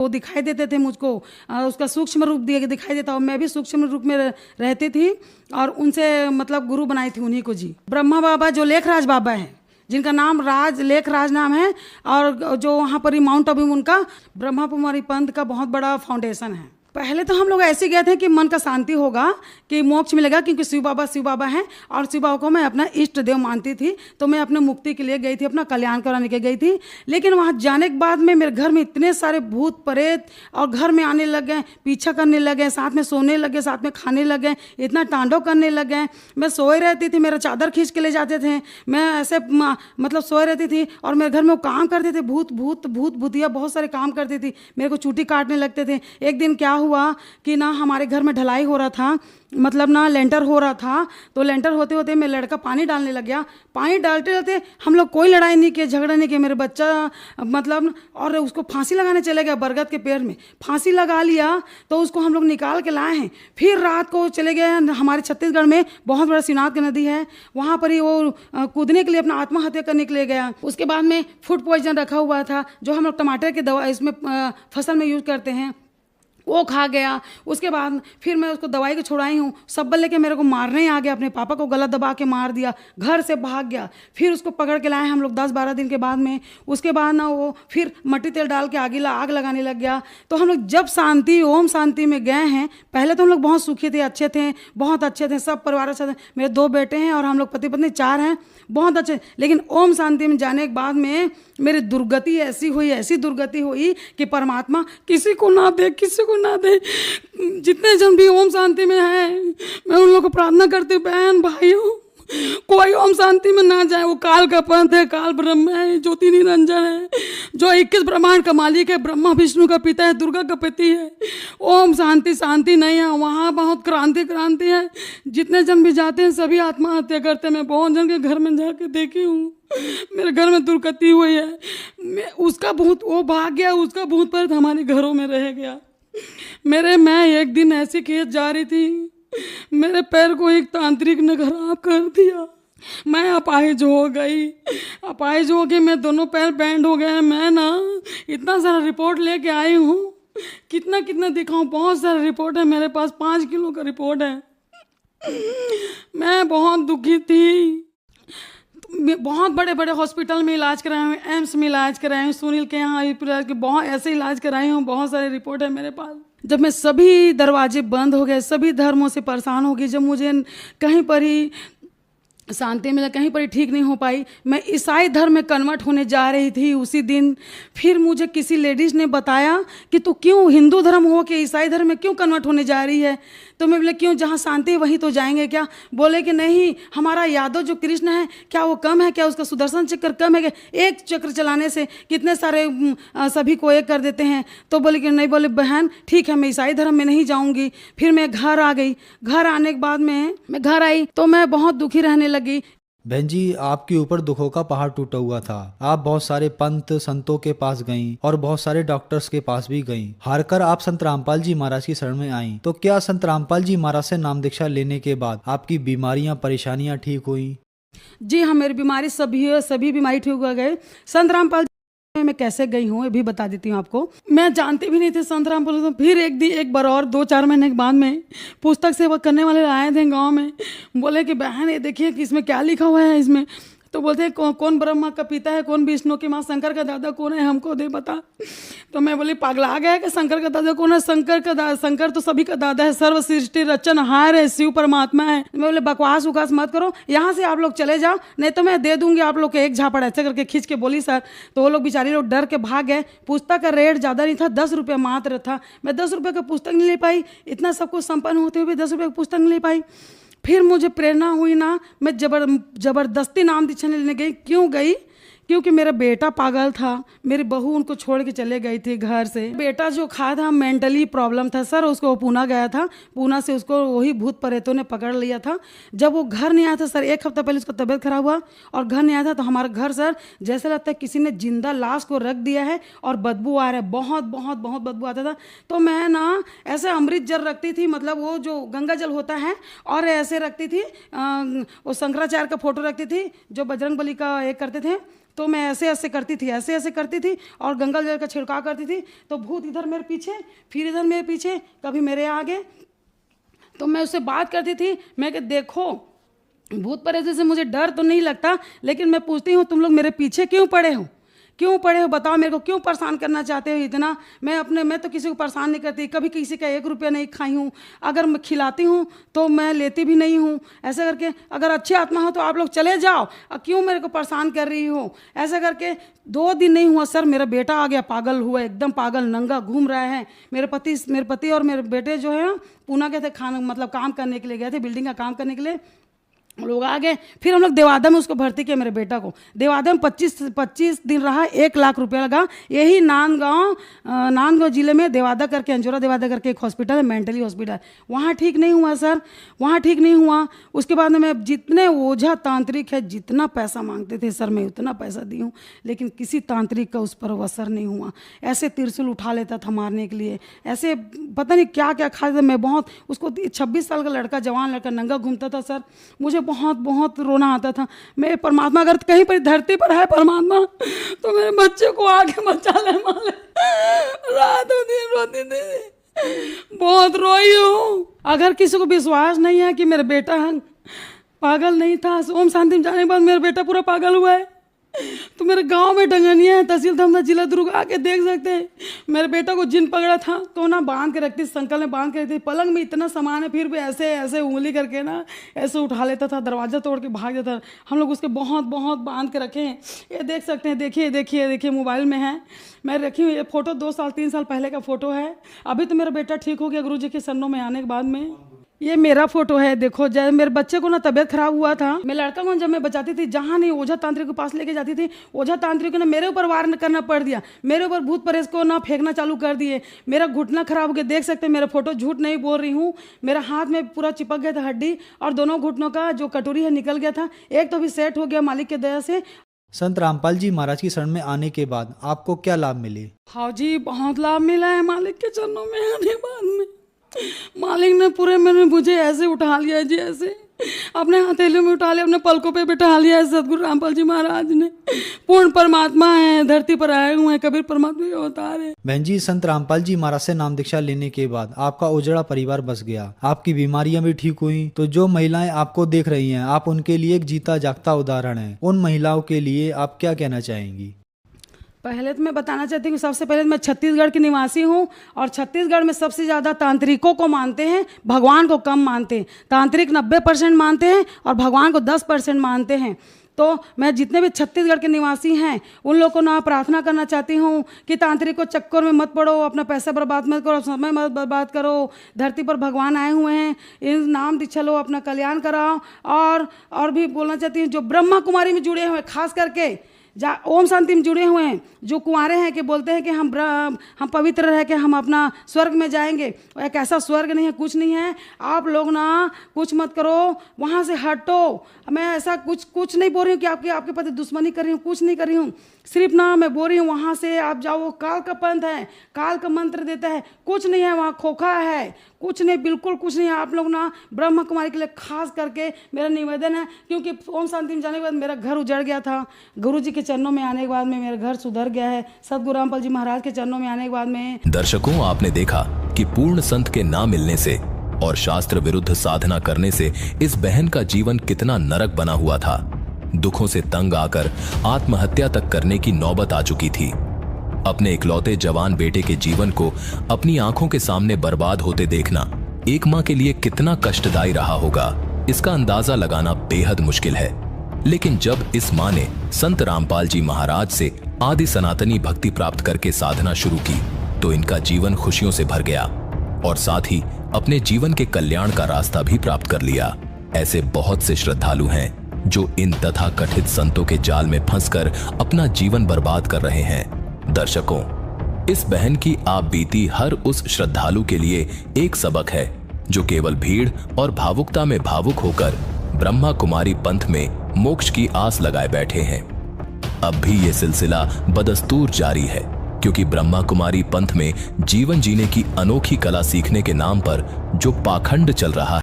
वो दिखाई देते थे मुझको, उसका सूक्ष्म रूप दिखाई देता, और मैं भी सूक्ष्म रूप में रहती थी और उनसे मतलब गुरु बनाई थी उन्हीं को जी। ब्रह्मा बाबा जो लेखराज बाबा हैं, जिनका नाम लेखराज नाम है, और जो वहाँ पर माउंट आबू में उनका ब्रह्मा कुमारी पंथ का बहुत बड़ा फाउंडेशन है। पहले तो हम लोग ऐसे गए थे कि मन का शांति होगा, कि मोक्ष मिलेगा, क्योंकि शिव बाबा हैं और शिव बाबा को मैं अपना इष्ट देव मानती थी, तो मैं अपने मुक्ति के लिए गई थी, अपना कल्याण कराने के गई थी। लेकिन वहाँ जाने के बाद में मेरे घर में इतने सारे भूत प्रेत और घर में आने लग गए, पीछा करने लगे, साथ में सोने लगे, साथ में खाने लगे, इतना तांडव करने लग गए। मैं सोए रहती थी, मेरा चादर खींच के ले जाते थे, मैं ऐसे मतलब सोए रहती थी, और मेरे घर में वो काम करते थे, भूतिया बहुत सारे काम करती थी, मेरे को चूटी काटने लगते थे। एक दिन क्या हुआ कि ना हमारे घर में ढलाई हो रहा था, मतलब ना लेंटर हो रहा था, तो लेंटर होते होते मेरा लड़का पानी डालने लग गया। पानी डालते डालते हम लोग कोई लड़ाई नहीं किए, झगड़ा नहीं किए, मेरे बच्चा मतलब, और उसको फांसी लगाने चले गए, बरगद के पेड़ में फांसी लगा लिया, तो उसको हम लोग निकाल के लाए हैं। फिर रात को चले गए, हमारे छत्तीसगढ़ में बहुत बड़ा शिवनाथ की नदी है, वहाँ पर ही वो कूदने के लिए अपना आत्महत्या करने के लिए गया। उसके बाद में फूड पॉइजन रखा हुआ था, जो हम लोग टमाटर की दवा इसमें फसल में यूज़ करते हैं, वो खा गया। उसके बाद फिर मैं उसको दवाई को छुड़ाई हूँ, सब लेके मेरे को मारने ही आ गया, अपने पापा को गला दबा के मार दिया, घर से भाग गया। फिर उसको पकड़ के लाए हम लोग 10-12 दिन के बाद में। उसके बाद ना वो फिर मट्टी तेल डाल के आग लगाने लग गया। तो हम लोग जब शांति ओम शांति में गए हैं, पहले तो हम लोग बहुत सुखी थे, अच्छे थे, बहुत अच्छे थे, सब परिवार अच्छे थे, मेरे 2 बेटे हैं और हम लोग पति पत्नी 4 हैं, बहुत अच्छे। लेकिन ओम शांति में जाने के बाद में मेरी दुर्गति ऐसी दुर्गति हुई कि परमात्मा किसी को ना दे। जितने जन भी ओम शांति में हैं, मैं उन लोगों को प्रार्थना करती हूँ, बहन भाइयों, कोई ओम शांति में ना जाए। वो काल का पंथ है, काल ब्रह्म है, ज्योति निरंजन है, जो 21 ब्रह्मांड का मालिक है, ब्रह्मा विष्णु का पिता है, दुर्गा का पति है। ओम शांति नहीं है, वहाँ बहुत क्रांति है। जितने जन भी जाते हैं सभी आत्महत्या करते हैं। मैं बहुत जन के घर में जाके देखी हूँ, मेरे घर में दुर्गति हुई है। उसका भूत वो भाग गया, उसका भूत प्रेत हमारे घरों में रह गया। मैं एक दिन ऐसी खेत जा रही थी, मेरे पैर को एक तांत्रिक ने खराब कर दिया। मैं अपाहिज हो गई, मैं दोनों पैर बैंड हो गए। मैं ना इतना सारा रिपोर्ट लेके आई हूँ, कितना दिखाऊं, बहुत सारा रिपोर्ट है मेरे पास, 5 किलो का रिपोर्ट है। मैं बहुत दुखी थी, बहुत बड़े हॉस्पिटल में इलाज कराए हूँ, एम्स में इलाज कराए हूँ, सुनील के यहाँ बहुत ऐसे इलाज कराई हूँ, बहुत सारे रिपोर्ट है मेरे पास। जब मैं सभी दरवाजे बंद हो गए, सभी धर्मों से परेशान हो गई, जब मुझे कहीं पर ही शांति मिला, कहीं पर ही ठीक नहीं हो पाई, मैं ईसाई धर्म में कन्वर्ट होने जा रही थी उसी दिन। फिर मुझे किसी लेडीज़ ने बताया कि तू क्यों हिंदू धर्म हो के ईसाई धर्म में क्यों कन्वर्ट होने जा रही है। तो मैं बोले क्यों, जहाँ शांति है वहीं तो जाएंगे क्या। बोले कि नहीं, हमारा यादव जो कृष्ण है क्या वो कम है क्या, उसका सुदर्शन चक्र कम है क्या, एक चक्र चलाने से कितने सारे सभी को एक कर देते हैं। तो बोले कि नहीं, बोले बहन ठीक है, मैं ईसाई धर्म में नहीं जाऊँगी। फिर मैं घर आ गई, घर आने के बाद में मैं घर आई तो मैं बहुत दुखी रहने लगी। बहन जी, आपके ऊपर दुखों का पहाड़ टूटा हुआ था। आप बहुत सारे पंत संतों के पास गईं और बहुत सारे डॉक्टर्स के पास भी गईं। हारकर आप संत रामपाल जी महाराज की शरण में आईं। तो क्या संत रामपाल जी महाराज से नाम दीक्षा लेने के बाद आपकी बीमारियां परेशानियां ठीक हुई? जी हाँ, मेरी बीमारी सभी बीमारी ठीक हो गए। संत रामपाल मैं कैसे गई हूँ ये भी बता देती हूँ आपको। मैं जानती भी नहीं थी संत रामपाल। तो फिर एक बार और 2-4 महीने के बाद में पुस्तक सेवा करने वाले आए थे गांव में, बोले कि बहन ये देखिए कि इसमें क्या लिखा हुआ है इसमें। तो बोलते हैं कौन ब्रह्मा का पिता है, कौन विष्णु की माँ, शंकर का दादा कौन है, हमको दे बता। तो मैं बोली पागला गया कि शंकर का दादा कौन है, शंकर तो सभी का दादा है, सर्व सृष्टि रचनहार है, शिव परमात्मा है। मैं बोले बकवास उकास मत करो, यहाँ से आप लोग चले जाओ, नहीं तो मैं दे दूंगी आप लोग के एक झापड़, ऐसे करके खींच के बोली सर। तो वो लोग बेचारे लोग डर के भाग गए। पुस्तक का रेट ज़्यादा नहीं था, 10 रुपये मात्र था। मैं 10 रुपये का पुस्तक नहीं ले पाई, इतना सब कुछ संपन्न होते हुए 10 रुपये का पुस्तक नहीं ले पाई। फिर मुझे प्रेरणा हुई ना, मैं जबरदस्ती नाम दीक्षा लेने गई। क्यों गई, क्योंकि मेरा बेटा पागल था, मेरी बहू उनको छोड़ के चले गई थी घर से। बेटा जो खा था मेंटली प्रॉब्लम था सर, उसको पूना गया था, पूना से उसको वही भूत प्रेतों ने पकड़ लिया था। जब वो घर नहीं आया था सर, 1 हफ्ता पहले उसका तबीयत खराब हुआ और घर नहीं आया था, तो हमारा घर सर जैसे लगता है किसी ने जिंदा लाश को रख दिया है और बदबू आ रहा है, बहुत बदबू आता था। तो मैं ना ऐसे अमृत जल रखती थी, मतलब वो जो गंगा जल होता है, और ऐसे रखती थी वो शंकराचार्य का फोटो रखती थी जो बजरंग बली का एक करते थे। तो मैं ऐसे ऐसे करती थी, ऐसे ऐसे करती थी और गंगा जल का छिड़काव करती थी, तो भूत इधर मेरे पीछे, फिर इधर मेरे पीछे, कभी मेरे आगे। तो मैं उससे बात करती थी, मैं कि देखो भूत प्रेत से मुझे डर तो नहीं लगता, लेकिन मैं पूछती हूँ तुम लोग मेरे पीछे क्यों पड़े हो, क्यों पड़े हो, बताओ मेरे को क्यों परेशान करना चाहते हो इतना। मैं तो किसी को परेशान नहीं करती, कभी किसी का 1 रुपया नहीं खाई हूँ, अगर मैं खिलाती हूँ तो मैं लेती भी नहीं हूँ। ऐसा करके अगर अच्छी आत्मा हो तो आप लोग चले जाओ, क्यों मेरे को परेशान कर रही हो। ऐसा करके 2 दिन नहीं हुआ सर, मेरा बेटा आ गया, पागल हुआ, एकदम पागल, नंगा घूम रहा है। मेरे पति और मेरे बेटे जो है पूना गए थे काम करने के लिए गए थे, बिल्डिंग का काम करने के लिए, लोग आ गए। फिर हम लोग देवादा में उसको भर्ती किया, मेरे बेटा को देवादा में 25 दिन रहा, 1 लाख रुपया लगा। यही नांदगांव जिले में देवादा करके, अंजोरा देवादा करके एक हॉस्पिटल है, मेंटली हॉस्पिटल, वहाँ ठीक नहीं हुआ सर, वहाँ ठीक नहीं हुआ। उसके बाद में मैं जितने ओझा तांत्रिक है जितना पैसा मांगते थे सर, मैं उतना पैसा दी हूँ, लेकिन किसी तांत्रिक का उस पर असर नहीं हुआ। ऐसे त्रिशूल उठा लेता था मारने के लिए, ऐसे पता नहीं क्या क्या खा था। मैं बहुत उसको 26 साल का लड़का, जवान लड़का, नंगा घूमता था सर, मुझे बहुत बहुत रोना आता था। मैं परमात्मा, अगर कहीं पर धरती पर है परमात्मा तो मेरे बच्चे को आगे बचा ले माले। रात दिन रोती थी, बहुत रोई हूँ। अगर किसी को विश्वास नहीं है कि मेरा बेटा पागल नहीं था, ओम शांति में जाने के बाद मेरा बेटा पूरा पागल हुआ है, तो मेरे गांव में डंगनिया है, तहसील धमदा, जिला दुर्ग, आके देख सकते हैं। मेरे बेटा को जिन पकड़ा था तो ना बांध के रखती, संकल में बांध के रखती, पलंग में इतना सामान है फिर भी ऐसे ऐसे उंगली करके ना ऐसे उठा लेता था, दरवाज़ा तोड़ के भाग जाता था। हम लोग उसके बहुत बहुत बांध के रखे हैं, ये देख सकते हैं, देखिए देखिए देखिए, मोबाइल में है, मैं रखी हूँ। ये फ़ोटो 2 साल 3 साल पहले का फ़ोटो है। अभी तो मेरा बेटा ठीक हो गया गुरु जी के शरणों में आने के बाद में। ये मेरा फोटो है, देखो। जब मेरे बच्चे को ना तबीयत खराब हुआ था, मैं लड़का को जब मैं बचाती थी, जहाँ नहीं ओझा तांत्रिक के पास लेके जाती थी, ओझा तांत्रिक ने मेरे ऊपर वार करना पड़ दिया, मेरे ऊपर भूत प्रेत को ना फेंकना चालू कर दिए। मेरा घुटना खराब हो गया, देख सकते हैं मेरा फोटो, झूठ नहीं बोल रही हूँ। मेरा हाथ में पूरा चिपक गया था हड्डी, और दोनों घुटनों का जो कटोरी है निकल गया था। एक तो भी सेट हो गया मालिक के दया से। संत रामपाल जी महाराज की शरण में आने के बाद आपको क्या लाभ मिले? हाँ जी, बहुत लाभ मिला है मालिक के चरणों में आने के बाद में। मालिक ने पूरे मैंने मुझे ऐसे उठा लिया जी, ऐसे अपने हथेलियों में उठा लिया, अपने पलकों पे बिठा लिया है। सदगुरु रामपाल जी महाराज ने पूर्ण परमात्मा है, धरती पर आए हुए हैं, कबीर परमात्मा के अवतार है। बहन जी, संत रामपाल जी महाराज से नाम दीक्षा लेने के बाद आपका उजड़ा परिवार बस गया, आपकी बीमारियां भी ठीक हुई, तो जो महिलाएं आपको देख रही हैं, आप उनके लिए एक जीता जागता उदाहरण है। उन महिलाओं के लिए आप क्या कहना चाहेंगी? पहले तो मैं बताना चाहती हूँ, सबसे पहले मैं छत्तीसगढ़ की निवासी हूँ, और छत्तीसगढ़ में सबसे ज़्यादा तांत्रिकों को मानते हैं, भगवान को कम मानते हैं। तांत्रिक 90% मानते हैं और भगवान को 10% मानते हैं। तो मैं जितने भी छत्तीसगढ़ के निवासी हैं उन लोगों को ना प्रार्थना करना चाहती हूँ कि तांत्रिक को चक्कर में मत पड़ो, अपना पैसा बर्बाद मत करो, समय मत बर्बाद करो। धरती पर भगवान आए हुए हैं, इन नाम दीक्षा लो, अपना कल्याण कराओ। और भी बोलना चाहती हूँ, जो ब्रह्मा कुमारी में जुड़े हुए, खास करके ओम शांति में जुड़े हुए हैं, जो कुंवारे हैं, कि बोलते हैं कि हम पवित्र रह के हम अपना स्वर्ग में जाएंगे। एक ऐसा स्वर्ग नहीं है, कुछ नहीं है। आप लोग ना कुछ मत करो, वहाँ से हटो। मैं ऐसा कुछ नहीं बोल रही हूँ कि आपके प्रति दुश्मनी कर रही हूँ, कुछ नहीं कर रही हूँ। सिर्फ ना मैं बोल रही हूँ वहाँ से आप जाओ, वो काल का पंथ है, काल का मंत्र देता है, कुछ नहीं है वहाँ, खोखा है, कुछ नहीं, बिल्कुल कुछ नहीं है। आप लोग ना ब्रह्मा कुमारी के लिए खास करके मेरा निवेदन है, क्योंकि ओम शांति में जाने के बाद मेरा घर उजड़ गया था, गुरु जी के चरणों में आने के बाद में मेरा घर सुधर गया है। सदगुरु रामपाल जी महाराज के चरणों में आने के बाद में। दर्शकों, आपने देखा कि पूर्ण संत के ना मिलने से और शास्त्र विरुद्ध साधना करने से इस बहन का जीवन कितना नरक बना हुआ था। दुखों से तंग आकर आत्महत्या तक करने की नौबत आ चुकी थी। अपने इकलौते जवान बेटे के जीवन को अपनी आंखों के सामने बर्बाद होते देखना एक मां के लिए कितना कष्टदायी रहा होगा, इसका अंदाजा लगाना बेहद मुश्किल है। लेकिन जब इस मां ने संत रामपाल जी महाराज से आदि सनातनी भक्ति प्राप्त करके साधना शुरू की, तो इनका जीवन खुशियों से भर गया और साथ ही अपने जीवन के कल्याण का रास्ता भी प्राप्त कर लिया। ऐसे बहुत से श्रद्धालु हैं जो इन तथा कथित संतों के जाल में फंसकर अपना जीवन बर्बाद कर रहे हैं। दर्शकों, इस बहन की आप बीती हर उस श्रद्धालु के लिए एक सबक है जो केवल भीड़ और भावुकता में भावुक होकर ब्रह्मा कुमारी पंथ में मोक्ष की आस लगाए बैठे हैं। अब भी ये सिलसिला बदस्तूर जारी है, क्योंकि ब्रह्मा कुमारी पंथ में जीवन जीने की अनोखी कला सीखने के नाम पर जो पाखंड चल रहा है